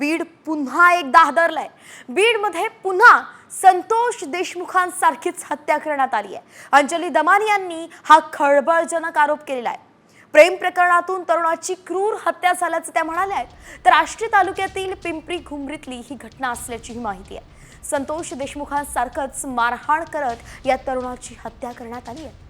बीड पुन्हा एकदा हादरलाय। बीडमध्ये पुन्हा संतोष देशमुखांसारखीच हत्या करण्यात आली आहे। अंजली दमानी यांनी हा खळबळजनक आरोप केलेला आहे। प्रेम प्रकरणातून तरुणाची क्रूर हत्या झाल्याचं त्या म्हणाल्या आहेत। तर आष्टी तालुक्यातील पिंपरी घुमरीतली ही घटना असल्याची माहिती आहे। संतोष देशमुखांसारखंच मारहाण करत या तरुणाची हत्या करण्यात आली आहे।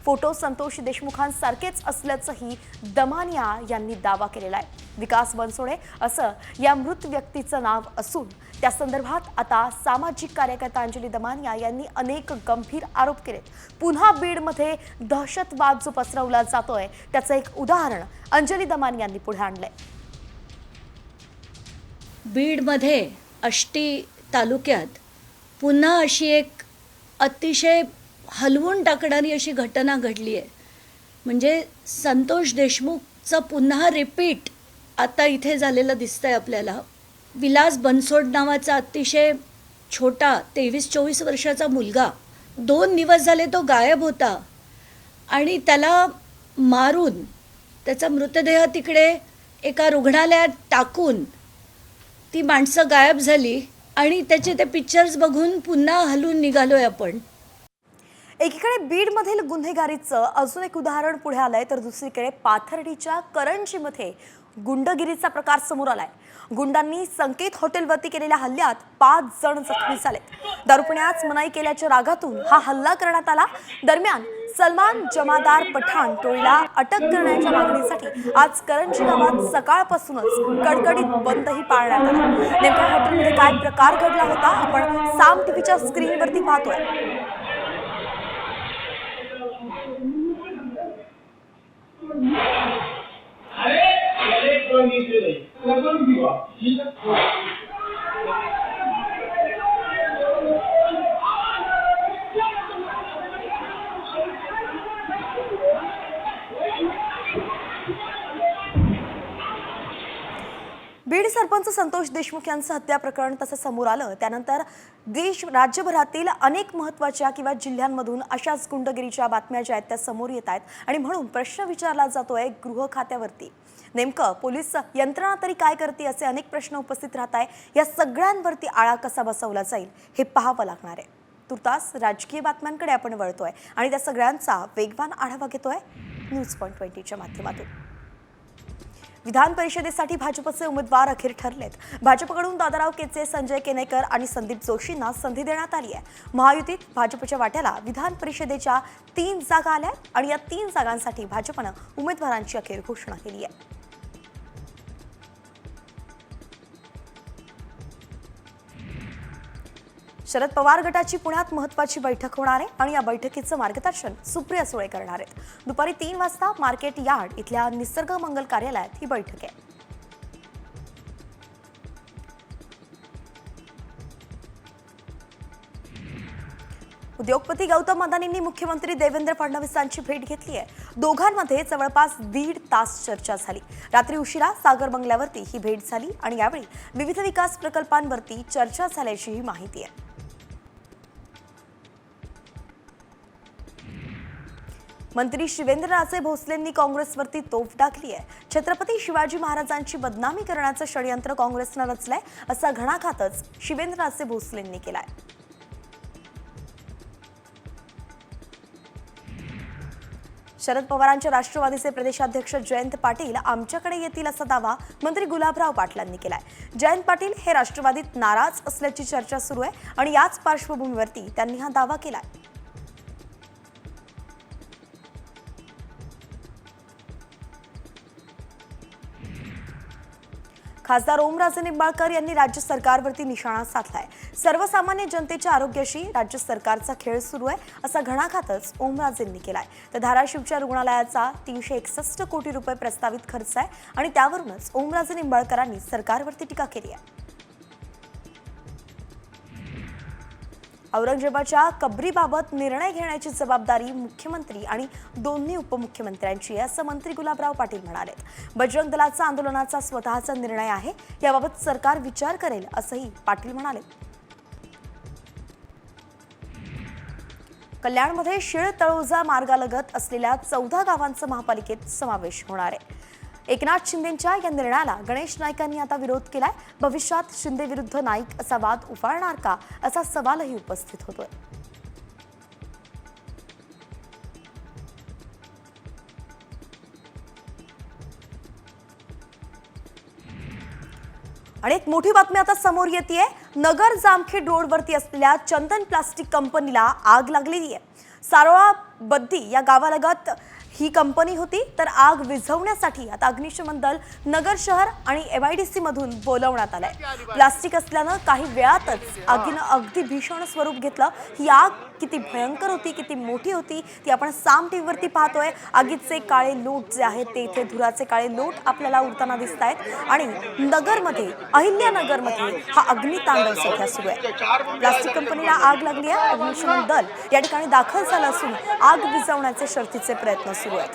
फोटो संतोष देशमुखांसारखेच असल्याचंही दमानिया यांनी दावा केलेला आहे। विकास बनसोडे असं या मृत व्यक्तीचं नाव असून त्या संदर्भात आता सामाजिक कार्यकर्ता अंजली दमानिया यांनी अनेक गंभीर आरोप केले। पुन्हा बीडमध्ये दहशतवाद जो पसरवला जातोय त्याचं एक उदाहरण अंजली दमानिया यांनी पुढे आणलंय। बीडमध्ये आष्टी तालुक्यात पुन्हा अशी एक अतिशय हलवून टाकणारी अशी घटना घडली आहे। म्हणजे संतोष देशमुखचं पुन्हा रिपीट आता इथे झालेलं दिसतंय आपल्याला। विलास बनसोड नावाचा अतिशय छोटा 23-24 वर्षाचा मुलगा 2 दिवस झाले तो गायब होता आणि त्याला मारून त्याचा मृतदेह तिकडे एका रुग्णालयात टाकून ती माणसं गायब झाली आणि त्याचे ते पिक्चर्स बघून पुन्हा हलून निघालोय आपण। एकीकडे बीडमधील गुन्हेगारीचं अजून एक उदाहरण पुढे आलंय, तर दुसरीकडे पाथर्डीच्या करंजीमध्ये गुंडगिरीचा प्रकार समोर आलाय। गुंडांनी संकेत हॉटेलवरती केलेल्या हल्ल्यात 5 जण जखमी झालेत। दारुपिण्यास मनाई केल्याच्या रागातून हा हल्ला करण्यात आला। दरम्यान सलमान जमादार पठाण टोळीला अटक करण्याच्या मागणीसाठी आज करंजी गावात सकाळपासूनच कडकडीत बंदही पाळण्यात आला। नेमक्या हॉटेलमध्ये काय प्रकार घडला होता आपण साम टीव्हीच्या स्क्रीनवरती पाहतोय। बीड सरपंच संतोष देशमुख यांचं हत्या प्रकरण तसं समोर आलं त्यानंतर राज्यभरातील अनेक महत्त्वाच्या किंवा जिल्ह्यांमधून अशाच गुंडगिरीच्या बातम्या ज्या आहेत त्या समोर येत आहेत आणि म्हणून प्रश्न विचारला जातोय गृह खात्यावरती। नेमकं पोलीस यंत्रणा तरी काय करते असे अनेक प्रश्न उपस्थित राहत आहे। या सगळ्यांवरती आळा कसा बसवला जाईल हे पाहावं लागणार आहे। तुर्तास राजकीय बातम्यांकडे आपण वळतोय आणि त्या सगळ्यांचा वेगवान आढावा घेतोय News.20च्या माध्यमातून। विधान परिषदेसाठी भाजपचे उमेदवार अखेर ठरलेत। भाजपकडून दादाराव केचे, संजय केनेकर आणि संदीप जोशींना संधी देण्यात आली आहे। महायुतीत भाजपच्या वाट्याला विधान परिषदेच्या 3 जागा आल्या आणि या 3 जागांसाठी भाजपनं उमेदवारांची अखेर घोषणा केली आहे। शरद पवार गटाची पुण्यात महत्त्वाची बैठक होणार आहे आणि या बैठकीचं मार्गदर्शन सुप्रिया सुळे करणार आहेत। दुपारी 3 वाजता मार्केट यार्ड इथल्या निसर्ग मंगल कार्यालयात ही बैठक आहे। उद्योगपती गौतम अदानींनी मुख्यमंत्री देवेंद्र फडणवीसांची भेट घेतली आहे। दोघांमध्ये जवळपास 1.5 तास चर्चा झाली। रात्री उशिरा सागर बंगल्यावरती ही भेट झाली आणि यावेळी विविध विकास प्रकल्पांवरती चर्चा झाल्याची माहिती आहे। मंत्री शिवेंद्रराजे भोसलेंनी काँग्रेसवरती तोफ टाकली आहे। छत्रपती शिवाजी महाराजांची बदनामी करण्याचं षडयंत्र काँग्रेसनं रचलंय असा घणाघातच शिवेंद्रराजे भोसलेंनी केलाय। शरद पवारांच्या राष्ट्रवादीचे प्रदेशाध्यक्ष जयंत पाटील आमच्याकडे येतील असा दावा मंत्री गुलाबराव पाटलांनी केलाय। जयंत पाटील हे राष्ट्रवादीत नाराज असल्याची चर्चा सुरू आहे आणि याच पार्श्वभूमीवरती त्यांनी हा दावा केलाय। खासदार ओमराजे निंबाळकर यांनी राज्य सरकारवरती निशाणा साधलाय। सर्वसामान्य जनतेच्या आरोग्याशी राज्य सरकारचा खेळ सुरू आहे असा घणाघातच ओमराजेंनी केलाय। तर धाराशिवच्या रुग्णालयाचा 361 कोटी रुपये प्रस्तावित खर्च आहे आणि त्यावरूनच ओमराजे निंबाळकरांनी सरकारवरती टीका केली आहे। औरंगजेबाच्या कबरीबाबत निर्णय घेण्याची जबाबदारी मुख्यमंत्री आणि दोन्ही उपमुख्यमंत्र्यांची आहे असं मंत्री गुलाबराव पाटील म्हणाले। बजरंग दलाचा आंदोलनाचा स्वतःचा निर्णय आहे, याबाबत सरकार विचार करेल असंही पाटील म्हणाले। कल्याणमध्ये शिळ तळोजा मार्गालगत असलेल्या 14 गावांचा महापालिकेत समावेश होणार आहे। एकनाथ शिंदेंच्या या निर्णयाला गणेश नाईकांनी आता विरोध केलाय. भविष्यात शिंदे विरुद्ध नाईक असा वाद उफाळणार का असा सवालही उपस्थित होतोय. आणि एक मोठी बातमी आता समोर येते. नगर जामखेड रोडवरती असलेल्या चंदन प्लास्टिक कंपनीला आग लागलेली आहे. सारोळा बद्दी या गावालगत ही कंपनी होती. तर आग विझवण्यासाठी आता अग्निशमन दल नगर शहर आणि MIDC मधून बोलवण्यात आलंय. प्लास्टिक असल्यानं काही वेळातच आगीनं अगदी भीषण स्वरूप घेतलं. ही आग किती भयंकर होती, किती मोठी होती ती आपण साम टीव्हीवरती पाहतोय. आगीचे काळे लोट जे आहेत ते इथे धुराचे काळे लोट आपल्याला उडताना दिसत आहेत. आणि नगरमध्ये अहिल्यानगरमध्ये हा अग्नितांडव सध्या सुरू आहे. प्लास्टिक कंपनीला आग लागली आहे. अग्निशमन दल या ठिकाणी दाखल झालं असून आग विझवण्याचे शर्थीचे प्रयत्न सुरू आहेत.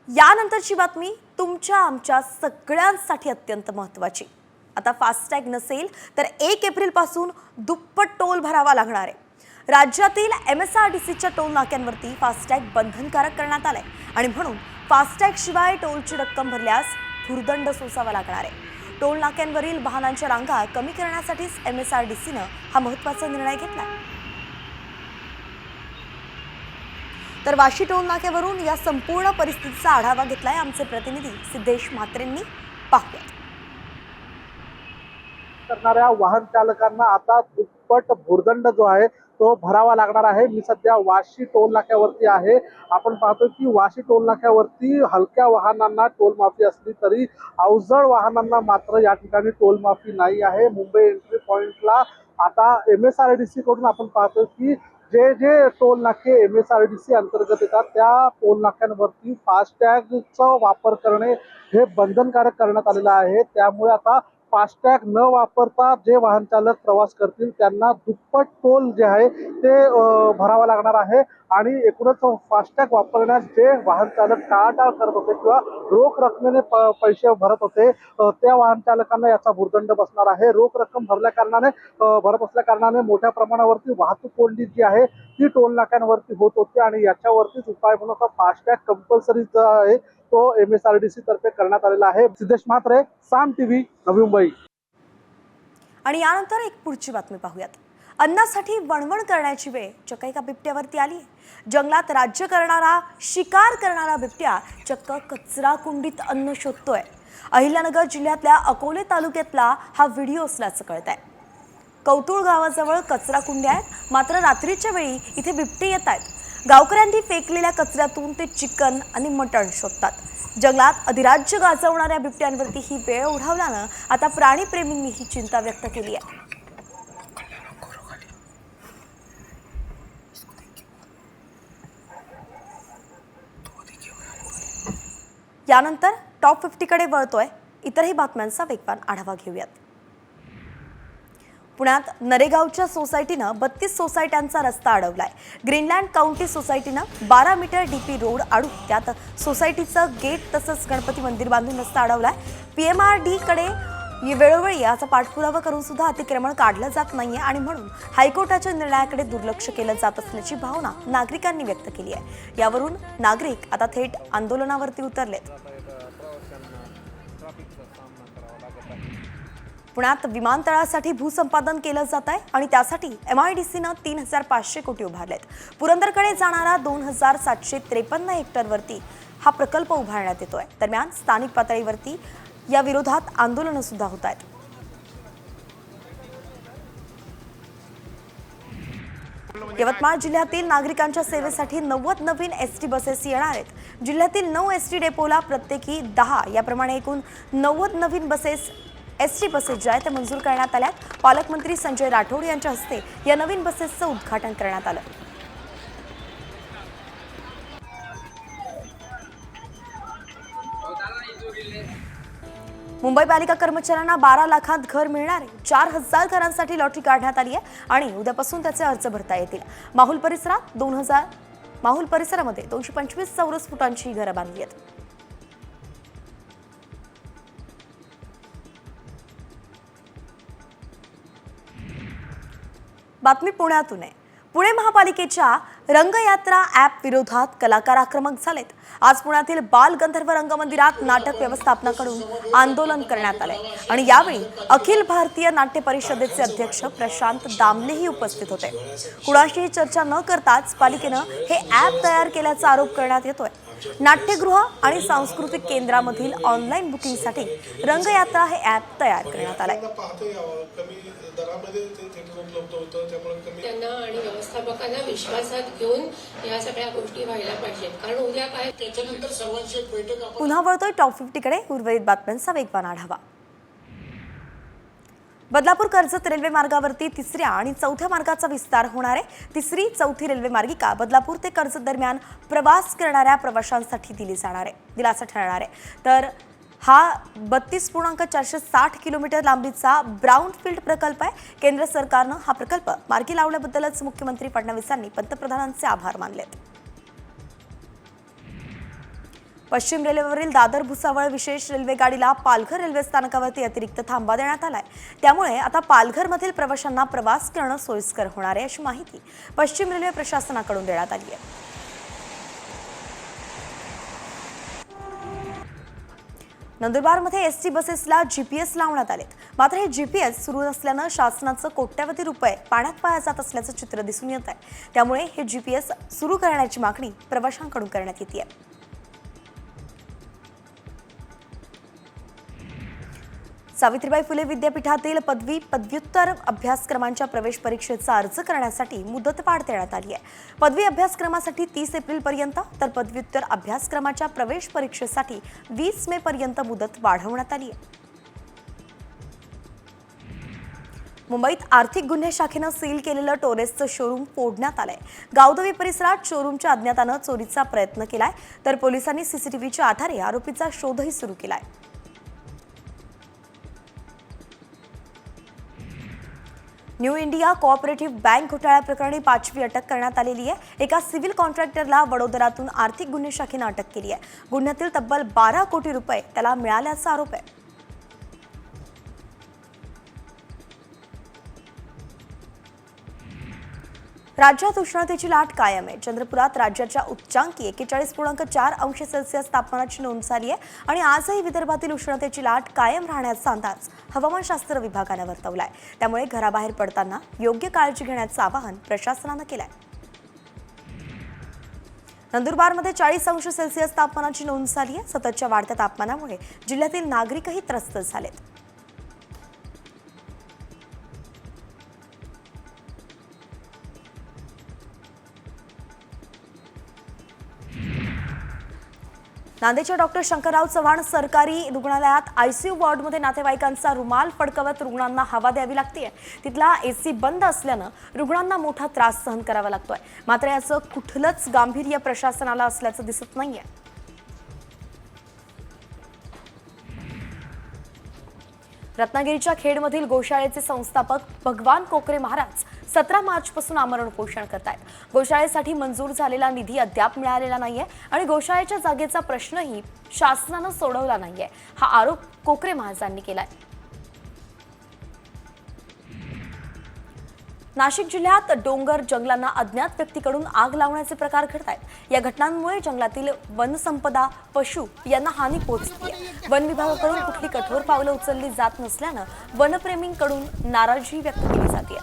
यानंतरची बातमी तुमच्या आमच्या सगळ्यांसाठी अत्यंत महत्त्वाची. आता फास्टॅग नसेल तर 1 एप्रिलपासून दुप्पट टोल भरावा लागणार आहे. राज्यातील MSRDCच्या टोल नाक्यांवरती फास्टॅग बंधनकारक करण्यात आलाय आणि म्हणून फास्टॅग शिवाय टोलची रक्कम भरल्यास भुर्दंड सोसावा लागणार आहे. टोल नाक्यांवरील वाहनांच्या रांगा कमी करण्यासाठीच MSRDCनं हा महत्त्वाचा निर्णय घेतला. तर वाशी टोल नाक्यावरून या संपूर्ण परिस्थितीचा आढावा घेतलाय आमचे प्रतिनिधी सिद्धेश म्हात्रेंनी. पाहूया. करणाऱ्या वाहन चालकांना आता दुप्पट भुर्दंड जो आहे तो भरावा लागणार आहे. मी सध्या वाशी टोल नाक्यावरती आहे. आपण पाहतो की वाशी टोल नाक्यावरती हलक्या वाहनांना टोल माफी असली तरी अवजड वाहनांना मात्र या ठिकाणी टोल माफी नाही आहे. मुंबई एंट्री पॉइंटला आता MSRDC कडून आपण पाहतो की जे टोल नाके MSRDC अंतर्गत येतात त्या टोल नाक्यांवरती फास्टॅगचा वापर करणे हे बंधनकारक करण्यात आलेलं आहे. त्यामुळे आता फास्टॅग न वापरता जे वाहन चालक प्रवास करतील त्यांना दुप्पट टोल जे आहे ते भरावा लागणार आहे. आणि एकूणच फास्टॅग वापरण्यास जे वाहन चालक टाळाटाळ करत होते किंवा रोख रकमेने पैसे भरत होते त्या वाहन चालकांना याचा भुर्दंड बसणार आहे. रोख रक्कम भरत असल्या कारणाने मोठ्या प्रमाणावरती वाहतूक कोंडी जी आहे ती टोल नाक्यांवरती होत होती आणि याच्यावरतीच उपाय म्हणून फास्टॅग कंपल्सरी जो आहे तो MSRDC तर्फे करण्यात आलेला आहे. सिद्धेश म्हात्रे, साम टीव्ही, नवी मुंबई. आणि यानंतर एक पुढची बातमी पाहूयात. अन्नासाठी वणवण करण्याची वेळ चक्क एका बिबट्यावरती आली आहे. जंगलात राज्य करणारा, शिकार करणारा बिबट्या चक्क कचरा कुंडीत अन्न शोधतोय. अहिल्यानगर जिल्ह्यातल्या अकोले तालुक्यातला हा व्हिडिओ असल्याचं कळत आहे. कौतुळ गावाजवळ कचरा कुंड्या आहेत. मात्र रात्रीच्या वेळी इथे बिबटे येत आहेत. गावकऱ्यांनी फेकलेल्या कचऱ्यातून ते चिकन आणि मटण शोधतात. जंगलात अधिराज्य गाजवणाऱ्या बिबट्यांवरती ही वेळ ओढावल्यानं आता प्राणीप्रेमींनी ही चिंता व्यक्त केली आहे. यानंतर टॉप 50 कडे वळतोय. इतरही बातम्यांचा वेगवान आढावा घेऊयात. पुण्यात नरेगावच्या सोसायटीनं 32 सोसायट्यांचा रस्ता अडवलाय. ग्रीनलँड काउंटी सोसायटीनं 12 मीटर DP रोड अडून त्यात सोसायटीचं गेट तसंच गणपती मंदिर बांधून रस्ता अडवलाय. PMRD कडे वेळोवेळी याचा पाठपुरावा करून सुद्धा अतिक्रमण काढलं जात नाहीये आणि म्हणून हायकोर्टाच्या निर्णयाकडे दुर्लक्ष केलं जात असल्याची भावना नागरिकांनी व्यक्त केली आहे. यावरून नागरिक आता थेट आंदोलनावरती उतरलेत. पुण्यात विमानतळासाठी भूसंपादन केलं जात आहे आणि त्यासाठी MIDCनं 3,500 कोटी उभारलेत. पुरंदरकडे जाणारा 2,753 हेक्टरवरती हा प्रकल्प उभारण्यात येतोय. दरम्यान स्थानिक पातळीवरती या विरोधात आंदोलनं सुद्धा होत आहेत. यवतमाळ जिल्ह्यातील नागरिकांच्या सेवेसाठी 90 नवीन ST बसेस येणार आहेत. जिल्ह्यातील 9 ST डेपोला प्रत्येकी 10 याप्रमाणे एकूण 90 नवीन ST बसेस ज्या आहेत त्या मंजूर करण्यात आल्या. पालकमंत्री संजय राठोड यांच्या हस्ते या नवीन बसेसचं उद्घाटन करण्यात आलं. मुंबई पालिका कर्मचाऱ्यांना 12 लाखात घर मिळणार आहे. 4,000 घरांसाठी लॉटरी काढण्यात आली आहे आणि उद्यापासून त्याचे अर्ज भरता येतील. माहुल परिसरामध्ये 225 चौरस फुटांची घरं बांधली आहेत. बातमी पुण्यातून आहे. पुणे महापालिकेच्या रंगयात्रा ॲप विरोधात कलाकार आक्रमक झालेत. आज पुण्यातील बाल गंधर्व रंगमंदिरात नाटक व्यवस्थापनाकडून आंदोलन करण्यात आले आणि यावेळी अखिल भारतीय नाट्य परिषदेचे अध्यक्ष प्रशांत दामलेही उपस्थित होते. कुणाशीही चर्चा न करताच पालिकेनं हे ॲप तयार केल्याचा आरोप करण्यात येतोय. नाट्यगृह आणि सांस्कृतिक केंद्रामधील ऑनलाईन बुकिंगसाठी रंगयात्रा हे ॲप तयार करण्यात आलंय. त्यांना आणि व्यवस्थापकांना विश्वासात घेऊन या सगळ्या गोष्टी व्हायला पाहिजेत, कारण उद्या काय त्याच्यानंतर सर्वांची एक बैठक. पुन्हा वळतोय टॉप 50 कडे. उर्वरित बातम्यांचा वेगवान आढावा. बदलापूर कर्जत रेल्वे मार्गावरती 3ऱ्या आणि 4थ्या मार्गाचा विस्तार होणार आहे. 3री 4थी रेल्वे मार्गिका बदलापूर ते कर्जत दरम्यान प्रवास करणाऱ्या प्रवाशांसाठी दिलासा ठरणार आहे. तर हा 32.460 किलोमीटर लांबीचा ब्राउनफील्ड प्रकल्प आहे. केंद्र सरकारनं हा प्रकल्प मार्गी लावल्याबद्दलच मुख्यमंत्री फडणवीसांनी पंतप्रधानांचे आभार मानलेत. पश्चिम रेल्वेवरील दादर भुसावळ विशेष रेल्वे गाडीला पालघर रेल्वे स्थानकावरती अतिरिक्त थांबा देण्यात आलाय. त्यामुळे आता पालघरमधील प्रवाशांना प्रवास करणं सोयीस्कर होणार आहे, अशी माहिती पश्चिम रेल्वे प्रशासनाकडून देण्यात आली आहे. नंदुरबारमध्ये एसटी बसेसला जीपीएस लावण्यात आलेत. मात्र हे जीपीएस सुरू नसल्यानं शासनाचं कोट्यवधी रुपये पाण्यात वाया जात असल्याचं चित्र दिसून येत आहे. त्यामुळे हे जीपीएस सुरू करण्याची मागणी प्रवाशांकडून करण्यात येते. सावित्रीबाई फुले विद्यापीठातील पदवी पदव्युत्तर अभ्यासक्रमांच्या प्रवेश परीक्षेचा अर्ज करण्यासाठी मुदतवाढ देण्यात आली आहे. पदवी अभ्यासक्रमासाठी 30 एप्रिलपर्यंत तर पदव्युत्तर अभ्यासक्रमाच्या प्रवेश परीक्षेसाठी 20 मे पर्यंत मुदत वाढवण्यात आली आहे. मुंबईत आर्थिक गुन्हे शाखेनं सील केलेलं टोरेसचं शोरूम फोडण्यात आलंय. गावदेवी परिसरात शोरूमच्या अज्ञातानं चोरीचा प्रयत्न केलाय, तर पोलिसांनी सीसीटीव्हीच्या आधारे आरोपीचा शोधही सुरू केलाय. न्यू इंडिया कोऑपरेटिव्ह बँक घोटाळ्याप्रकरणी 5वी अटक करण्यात आलेली आहे. एका सिव्हिल कॉन्ट्रॅक्टरला वडोदरातून आर्थिक गुन्हे शाखेनं अटक केली आहे. गुन्ह्यातील तब्बल 12 कोटी रुपये त्याला मिळाल्याचा आरोप आहे. राज्यात उष्णतेची लाट कायम आहे. चंद्रपुरात राज्याच्या उच्चांकी 41.4 अंश सेल्सिअस तापमानाची नोंद झाली आहे आणि आजही विदर्भातील उष्णतेची लाट कायम राहण्याचा अंदाज हवामानशास्त्र विभागानं वर्तवलाय. त्यामुळे घराबाहेर पडताना योग्य काळजी घेण्याचं आवाहन प्रशासनानं केलंय. नंदुरबारमध्ये 40 अंश सेल्सिअस तापमानाची नोंद झाली आहे. सततच्या वाढत्या तापमानामुळे जिल्ह्यातील नागरिकही त्रस्त झालेत. नांदेडच्या डॉक्टर शंकरराव चव्हाण सरकारी रुग्णालयात आयसीयू वॉर्डमध्ये नातेवाईकांचा रुमाल फडकवत रुग्णांना हवा द्यावी लागते. तिथला एसी बंद असल्यानं रुग्णांना मोठा त्रास सहन करावा लागतोय. मात्र याचं कुठलंच गांभीर्य प्रशासनाला असल्याचं दिसत नाहीये. रत्नागिरीच्या खेडमधील गोशाळेचे संस्थापक भगवान कोकरे महाराज 17 मार्चपासून आमरण उपोषण करतायत. गोशाळेसाठी मंजूर झालेला निधी अद्याप मिळालेला नाहीये आणि गोशाळेच्या जागेचा प्रश्नही शासनानं सोडवला नाहीये. हा आरोप कोकरे महाराजांनी केलाय. नाशिक जिल्ह्यात डोंगर जंगलांना अज्ञात व्यक्तीकडून आग लावण्याचे प्रकार घडत आहेत. या घटनांमुळे जंगलातील वनसंपदा, पशु यांना हानी पोहोचते. वन विभागाकडून कुठली कठोर पावलं उचलली जात नसल्यानं वनप्रेमींकडून नाराजी व्यक्त केली जाते.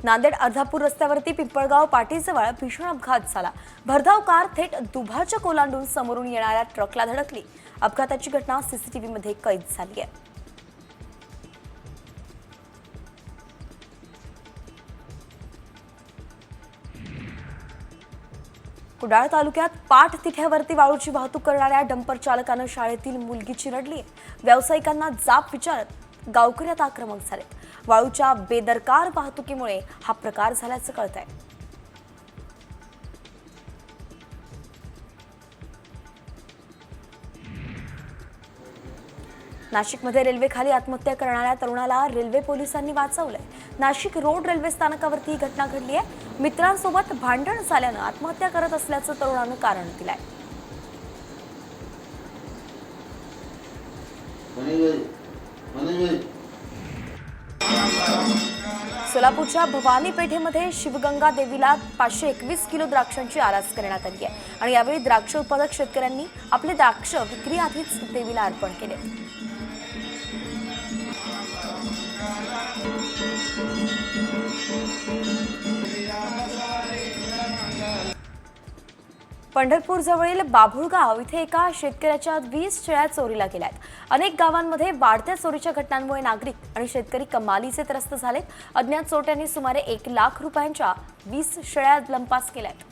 नांदेड अर्धापूर रस्त्यावरती पिंपळगाव पाटीजवळ भीषण अपघात झाला. भरधाव कार थेट दुभाजक ओलांडून समोरून येणाऱ्या ट्रकला धडकली. अपघाताची घटना सीसीटीव्हीमध्ये कैद झाली आहे. कुडाळ तालुक्यात पाट तिठ्यावरती वाळूची वाहतूक करणाऱ्या डंपर चालकानं शाळेतील मुलगी चिरडली. व्यावसायिकांना जाब विचारत गावकरी आता आक्रमक झालेत. वाळूच्या बेदरकार वाहतुकीमुळे हा प्रकार झाल्याचं कळतंय. नाशिकमध्ये रेल्वेखाली आत्महत्या करणाऱ्या तरुणाला रेल्वे पोलिसांनी वाचवलंय. नाशिक रोड रेल्वे स्थानकावरती ही घटना घडली आहे. मित्रांसोबत भांडण झाल्यानं आत्महत्या करत असल्याचं तरुणानं कारण दिलंय. सोलापूरच्या भवानी पेठेमध्ये शिवगंगा देवीला 521 किलो द्राक्षांची आरास करण्यात आली आहे आणि यावेळी द्राक्ष उत्पादक शेतकऱ्यांनी आपले द्राक्ष विक्रीआधीच देवीला अर्पण केले. पंढरपूर जवळील बाभुळगाव इथे एका शेतकऱ्याच्या 20 शेळ्या चोरीला गेल्यात. अनेक गावांमध्ये वाढत्या चोरीच्या घटनांमुळे नागरिक आणि शेतकरी कमालीचे त्रस्त झालेत. अज्ञात चोरट्यांनी सुमारे 1 लाख रुपयांच्या 20 शेळ्या लंपास केल्यात.